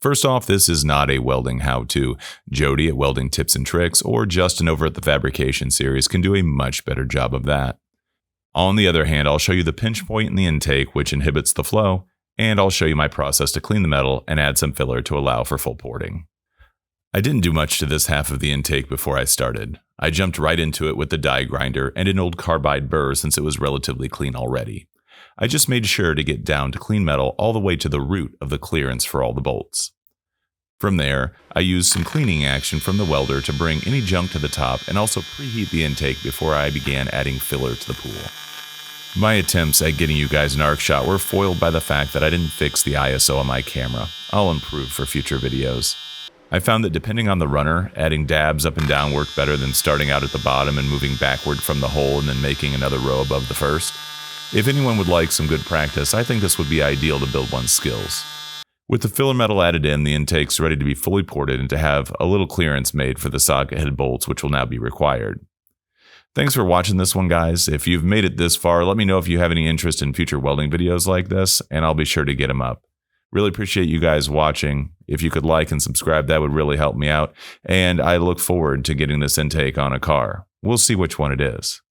First off, this is not a welding how-to. Jody at Welding Tips and Tricks or Justin over at the Fabrication Series can do a much better job of that. On the other hand, I'll show you the pinch point in the intake which inhibits the flow, and I'll show you my process to clean the metal and add some filler to allow for full porting. I didn't do much to this half of the intake before I started. I jumped right into it with the die grinder and an old carbide burr since it was relatively clean already. I just made sure to get down to clean metal all the way to the root of the clearance for all the bolts. From there, I used some cleaning action from the welder to bring any junk to the top and also preheat the intake before I began adding filler to the pool. My attempts at getting you guys an arc shot were foiled by the fact that I didn't fix the ISO on my camera. I'll improve for future videos. I found that depending on the runner, adding dabs up and down worked better than starting out at the bottom and moving backward from the hole and then making another row above the first. If anyone would like some good practice, I think this would be ideal to build one's skills. With the filler metal added in, the intake's ready to be fully ported and to have a little clearance made for the socket head bolts which will now be required. Thanks for watching this one, guys. If you've made it this far, let me know if you have any interest in future welding videos like this, and I'll be sure to get them up. Really appreciate you guys watching. If you could like and subscribe, that would really help me out, and I look forward to getting this intake on a car. We'll see which one it is.